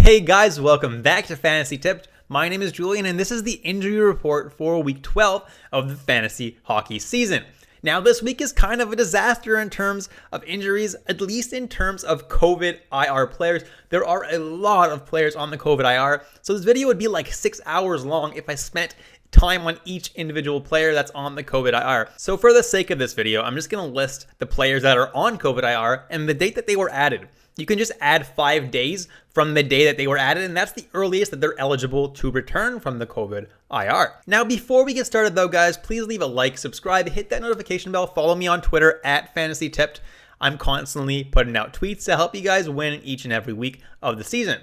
Hey guys, welcome back to Fantasy Tipped. My name is Julian and this is the injury report for week 12 of the fantasy hockey season. Now this week is kind of a disaster in terms of injuries, at least in terms of COVID IR players. There are a lot of players on the COVID IR, so this video would be like 6 hours long if I spent time on each individual player that's on the COVID IR. So for the sake of this video, I'm just going to list the players that are on COVID IR and the date that they were added. You can just add 5 days from the day that they were added, and that's the earliest that they're eligible to return from the COVID IR. Now, before we get started though, guys, please leave a like, subscribe, hit that notification bell, follow me on Twitter at FantasyTipped. I'm constantly putting out tweets to help you guys win each and every week of the season.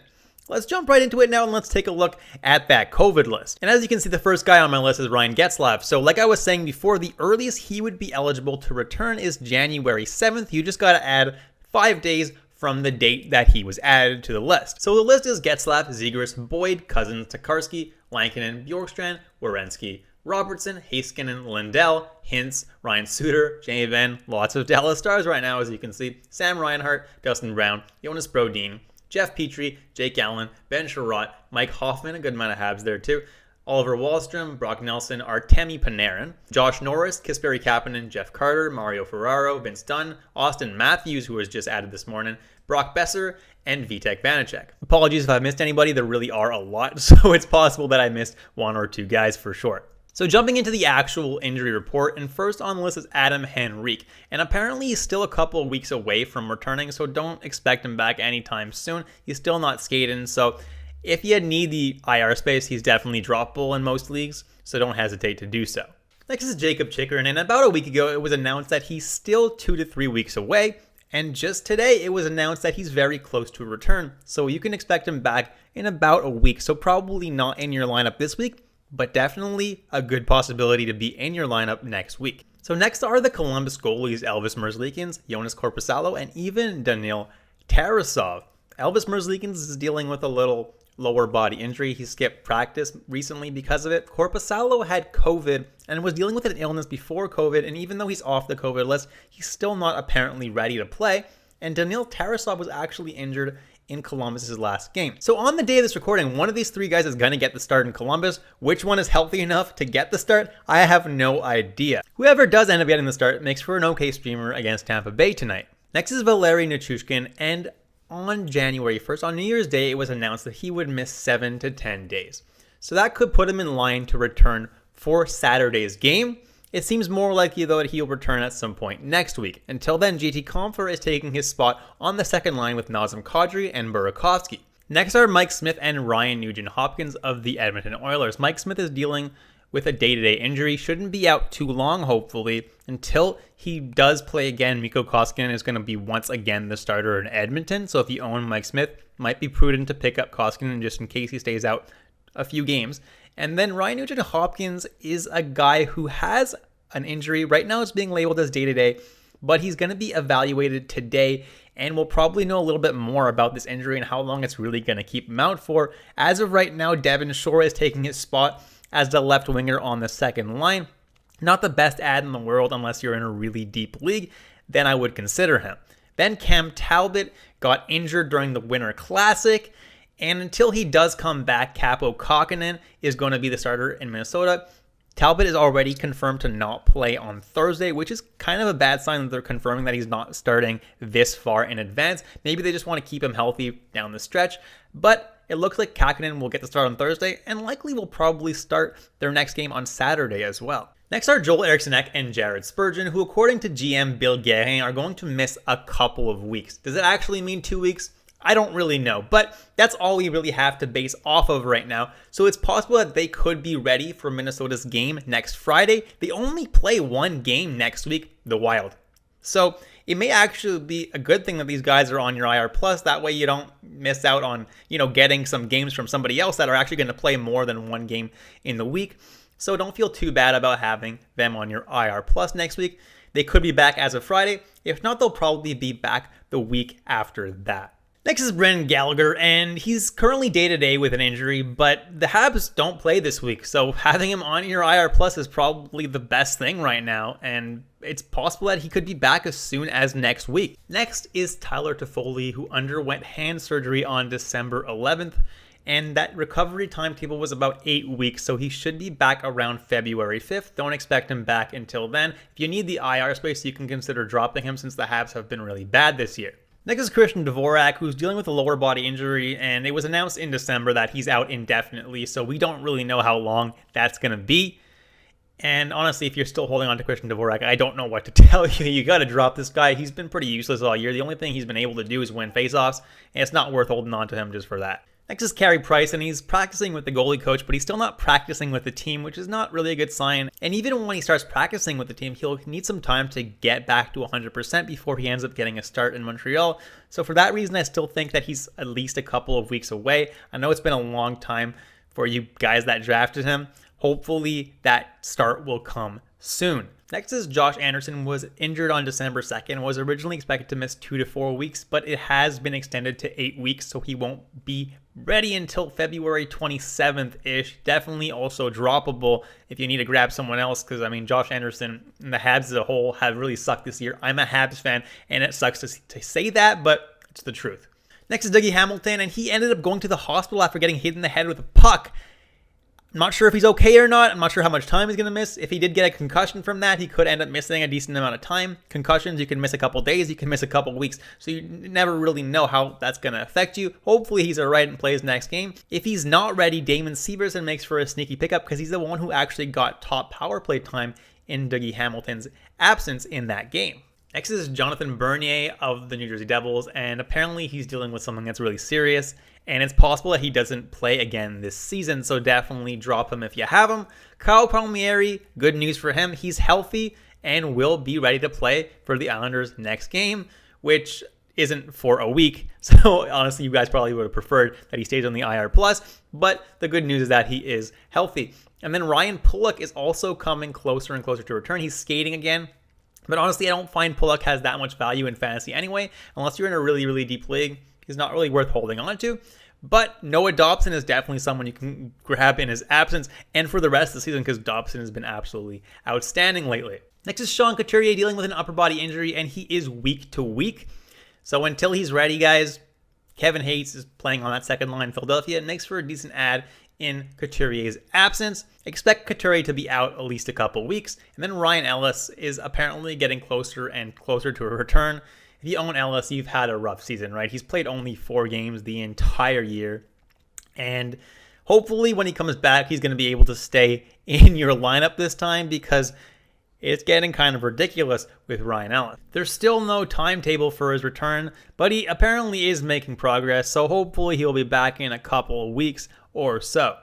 Let's jump right into it now and let's take a look at that COVID list. And as you can see, the first guy on my list is Ryan Getzlaf. So like I was saying before, the earliest he would be eligible to return is January 7th. You just got to add 5 days from the date that he was added to the list. So the list is Getzlaf, Zegras, Boyd, Cousins, Tokarski, Lankinen, Bjorkstrand, Werenski, Robertson, Heiskanen, Lindell, Hintz, Ryan Suter, Jamie Benn, lots of Dallas Stars right now as you can see, Sam Reinhart, Dustin Brown, Jonas Brodin, Jeff Petrie, Jake Allen, Ben Sherratt, Mike Hoffman, a good amount of Habs there too, Oliver Wahlstrom, Brock Nelson, Artemi Panarin, Josh Norris, Kasperi Kapanen, Jeff Carter, Mario Ferraro, Vince Dunn, Austin Matthews, who was just added this morning, Brock Besser, and Vitek Vanacek. Apologies if I missed anybody, there really are a lot, so it's possible that I missed 1 or 2 guys for sure. So jumping into the actual injury report, and first on the list is Adam Henrique, and apparently he's still a couple of weeks away from returning, so don't expect him back anytime soon. He's still not skating, so if you need the IR space, he's definitely droppable in most leagues, so don't hesitate to do so. Next is Jakob Chychrun, and about a week ago, it was announced that he's still 2 to 3 weeks away, and just today, it was announced that he's very close to a return, so you can expect him back in about a week, so probably not in your lineup this week, but definitely a good possibility to be in your lineup next week. So next are the Columbus goalies Elvis Merzlikins, Jonas Korpisalo, and even Daniil Tarasov. Elvis Merzlikins is dealing with a little lower body injury. He skipped practice recently because of it. Korpisalo had COVID and was dealing with an illness before COVID, and even though he's off the COVID list, he's still not apparently ready to play. And Daniil Tarasov was actually injured in Columbus's last game. So on the day of this recording, one of these 3 guys is going to get the start in Columbus. Which one is healthy enough to get the start? I have no idea. Whoever does end up getting the start makes for an okay streamer against Tampa Bay tonight. Next is Valeri Nichuskin, and on January 1st, on New Year's Day, it was announced that he would miss 7 to 10 days. So that could put him in line to return for Saturday's game. It seems more likely, though, that he'll return at some point next week. Until then, GT Compher is taking his spot on the second line with Nazem Kadri and Burakovsky. Next are Mike Smith and Ryan Nugent-Hopkins of the Edmonton Oilers. Mike Smith is dealing with a day-to-day injury, shouldn't be out too long, hopefully. Until he does play again, Mikko Koskinen is going to be once again the starter in Edmonton. So if you own Mike Smith, might be prudent to pick up Koskinen just in case he stays out a few games. And then Ryan Nugent-Hopkins is a guy who has an injury. Right now it's being labeled as day-to-day, but he's going to be evaluated today, and we'll probably know a little bit more about this injury and how long it's really going to keep him out for. As of right now, Devin Shore is taking his spot as the left winger on the second line. Not the best ad in the world unless you're in a really deep league, then I would consider him. Then Cam Talbot got injured during the Winter Classic, and until he does come back, Capo Kakkonen is going to be the starter in Minnesota. Talbot is already confirmed to not play on Thursday, which is kind of a bad sign that they're confirming that he's not starting this far in advance. Maybe they just want to keep him healthy down the stretch, but it looks like Kakkonen will get the start on Thursday and likely will probably start their next game on Saturday as well. Next are Joel Eriksson-Ek and Jared Spurgeon, who according to GM Bill Guerin are going to miss a couple of weeks. Does it actually mean 2 weeks? I don't really know, but that's all we really have to base off of right now. So it's possible that they could be ready for Minnesota's game next Friday. They only play 1 game next week, the Wild. So it may actually be a good thing that these guys are on your IR plus. That way you don't miss out on, getting some games from somebody else that are actually going to play more than 1 game in the week. So don't feel too bad about having them on your IR plus next week. They could be back as of Friday. If not, they'll probably be back the week after that. Next is Brendan Gallagher, and he's currently day-to-day with an injury, but the Habs don't play this week, so having him on your IR Plus is probably the best thing right now, and it's possible that he could be back as soon as next week. Next is Tyler Toffoli, who underwent hand surgery on December 11th, and that recovery timetable was about 8 weeks, so he should be back around February 5th. Don't expect him back until then. If you need the IR space, you can consider dropping him since the Habs have been really bad this year. Next is Christian Dvorak, who's dealing with a lower body injury, and it was announced in December that he's out indefinitely, so we don't really know how long that's going to be. And honestly, if you're still holding on to Christian Dvorak, I don't know what to tell you. You got to drop this guy. He's been pretty useless all year. The only thing he's been able to do is win faceoffs, and it's not worth holding on to him just for that. Next is Carey Price, and he's practicing with the goalie coach, but he's still not practicing with the team, which is not really a good sign. And even when he starts practicing with the team, he'll need some time to get back to 100% before he ends up getting a start in Montreal. So for that reason, I still think that he's at least a couple of weeks away. I know it's been a long time for you guys that drafted him. Hopefully that start will come soon. Next is Josh Anderson, was injured on December 2nd, was originally expected to miss 2 to 4 weeks, but it has been extended to 8 weeks, so he won't be ready until February 27th-ish. Definitely also droppable if you need to grab someone else, because, I mean, Josh Anderson and the Habs as a whole have really sucked this year. I'm a Habs fan, and it sucks to say that, but it's the truth. Next is Dougie Hamilton, and he ended up going to the hospital after getting hit in the head with a puck. I'm not sure if he's okay or not. I'm not sure how much time he's going to miss. If he did get a concussion from that, he could end up missing a decent amount of time. Concussions, you can miss a couple days, you can miss a couple weeks. So you never really know how that's going to affect you. Hopefully he's all right and plays next game. If he's not ready, Damon Severson makes for a sneaky pickup because he's the one who actually got top power play time in Dougie Hamilton's absence in that game. Next is Jonathan Bernier of the New Jersey Devils, and apparently he's dealing with something that's really serious, and it's possible that he doesn't play again this season, so definitely drop him if you have him. Kyle Palmieri, good news for him. He's healthy and will be ready to play for the Islanders next game, which isn't for a week, so honestly, you guys probably would have preferred that he stays on the IR+, but the good news is that he is healthy. And then Ryan Pulock is also coming closer and closer to return. He's skating again. But honestly, I don't find Pulock has that much value in fantasy anyway. Unless you're in a really, really deep league, he's not really worth holding on to. But Noah Dobson is definitely someone you can grab in his absence and for the rest of the season because Dobson has been absolutely outstanding lately. Next is Sean Couturier dealing with an upper body injury, and he is week to week. So until he's ready, guys, Kevin Hayes is playing on that second line in Philadelphia. It makes for a decent ad in Couturier's absence. Expect Couturier to be out at least a couple weeks. And then Ryan Ellis is apparently getting closer and closer to a return. If you own Ellis, you've had a rough season, right? He's played only 4 games the entire year. And hopefully when he comes back, he's going to be able to stay in your lineup this time because it's getting kind of ridiculous with Ryan Ellis. There's still no timetable for his return, but he apparently is making progress, so hopefully he'll be back in a couple of weeks or so.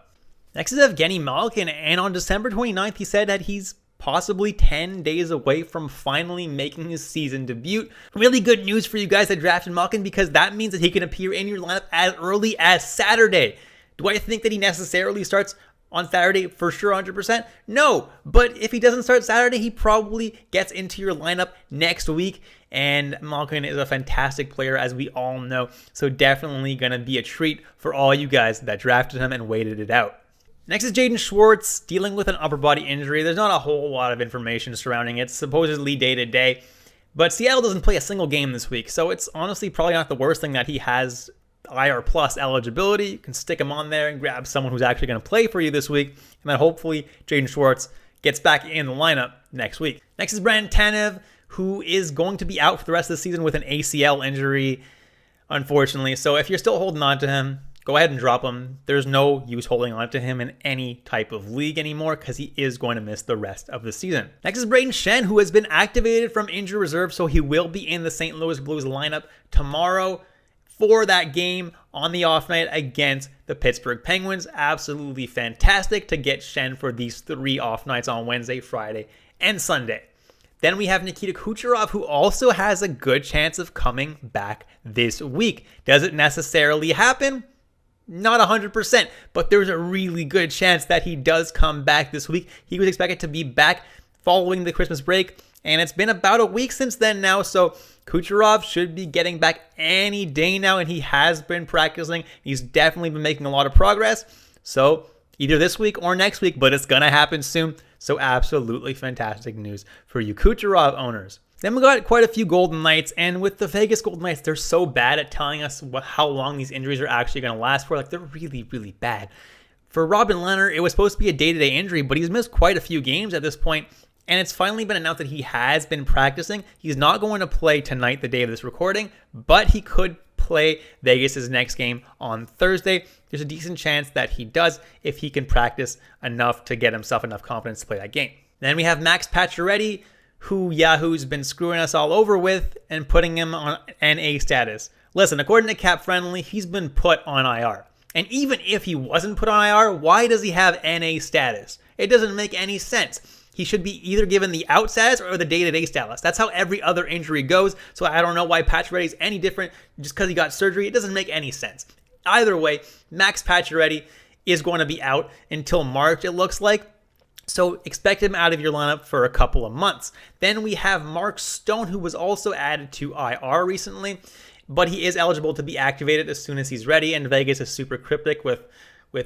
Next is Evgeni Malkin, and on December 29th, he said that he's possibly 10 days away from finally making his season debut. Really good news for you guys that drafted Malkin because that means that he can appear in your lineup as early as Saturday. Do I think that he necessarily starts on Saturday for sure 100%? No, but if he doesn't start Saturday, he probably gets into your lineup next week, and Malkin is a fantastic player as we all know, so definitely going to be a treat for all you guys that drafted him and waited it out. Next is Jaden Schwartz dealing with an upper body injury. There's not a whole lot of information surrounding it, supposedly day to day, but Seattle doesn't play a single game this week, so it's honestly probably not the worst thing that he has IR Plus eligibility. You can stick him on there and grab someone who's actually going to play for you this week, and then hopefully Jaden Schwartz gets back in the lineup next week. Next is Brayden Tanev, who is going to be out for the rest of the season with an ACL injury, unfortunately. So if you're still holding on to him, go ahead and drop him. There's no use holding on to him in any type of league anymore because he is going to miss the rest of the season. Next is Brayden Schenn, who has been activated from injury reserve, so he will be in the St. Louis Blues lineup tomorrow for that game on the off night against the Pittsburgh Penguins. Absolutely fantastic to get Schenn for these 3 off nights on Wednesday, Friday, and Sunday. Then we have Nikita Kucherov, who also has a good chance of coming back this week. Does it necessarily happen? Not 100%, but there's a really good chance that he does come back this week. He was expected to be back following the Christmas break, and it's been about a week since then now, so Kucherov should be getting back any day now, and he has been practicing. He's definitely been making a lot of progress. So either this week or next week, but it's going to happen soon. So absolutely fantastic news for you Kucherov owners. Then we got quite a few Golden Knights, and with the Vegas Golden Knights, they're so bad at telling us how long these injuries are actually going to last for. Like, they're really, really bad. For Robin Lehner, it was supposed to be a day-to-day injury, but he's missed quite a few games at this point, and it's finally been announced that he has been practicing. He's not going to play tonight, the day of this recording, but he could play Vegas' next game on Thursday. There's a decent chance that he does if he can practice enough to get himself enough confidence to play that game. Then we have Max Pacioretty, who Yahoo's been screwing us all over with and putting him on NA status. Listen, according to Cap Friendly, he's been put on IR. And even if he wasn't put on IR, why does he have NA status? It doesn't make any sense. He should be either given the out status or the day-to-day status. That's how every other injury goes. So I don't know why Pacioretty is any different just because he got surgery. It doesn't make any sense. Either way, Max Pacioretty is going to be out until March, it looks like. So expect him out of your lineup for a couple of months. Then we have Mark Stone, who was also added to IR recently, but he is eligible to be activated as soon as he's ready, and Vegas is super cryptic with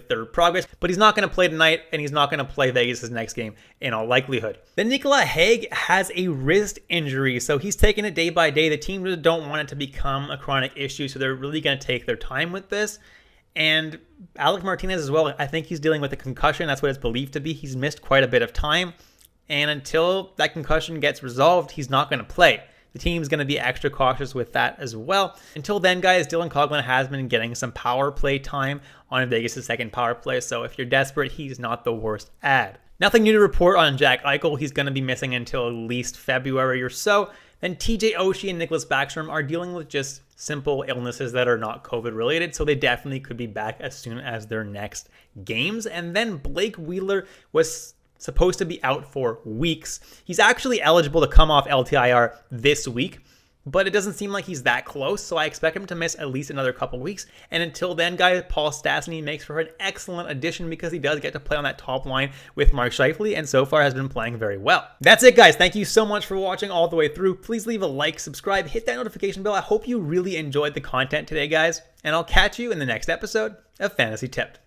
their progress. But he's not going to play tonight, and he's not going to play Vegas' next game in all likelihood. Then Nicolas Hague has a wrist injury, so he's taking it day by day. The team really don't want it to become a chronic issue, so they're really going to take their time with this. And Alec Martinez as well, I think he's dealing with a concussion. That's what it's believed to be. He's missed quite a bit of time. And until that concussion gets resolved, he's not going to play. The team's going to be extra cautious with that as well. Until then, guys, Dylan Coghlan has been getting some power play time on Vegas' second power play. So if you're desperate, he's not the worst ad. Nothing new to report on Jack Eichel. He's going to be missing until at least February or so. Then TJ Oshie and Nicklas Backstrom are dealing with just simple illnesses that are not COVID related, so they definitely could be back as soon as their next games. And then Blake Wheeler was supposed to be out for weeks. He's actually eligible to come off LTIR this week, but it doesn't seem like he's that close, so I expect him to miss at least another couple weeks. And until then, guys, Paul Stastny makes for an excellent addition because he does get to play on that top line with Mark Scheifele, and so far has been playing very well. That's it, guys. Thank you so much for watching all the way through. Please leave a like, subscribe, hit that notification bell. I hope you really enjoyed the content today, guys, and I'll catch you in the next episode of Fantasy Tipped.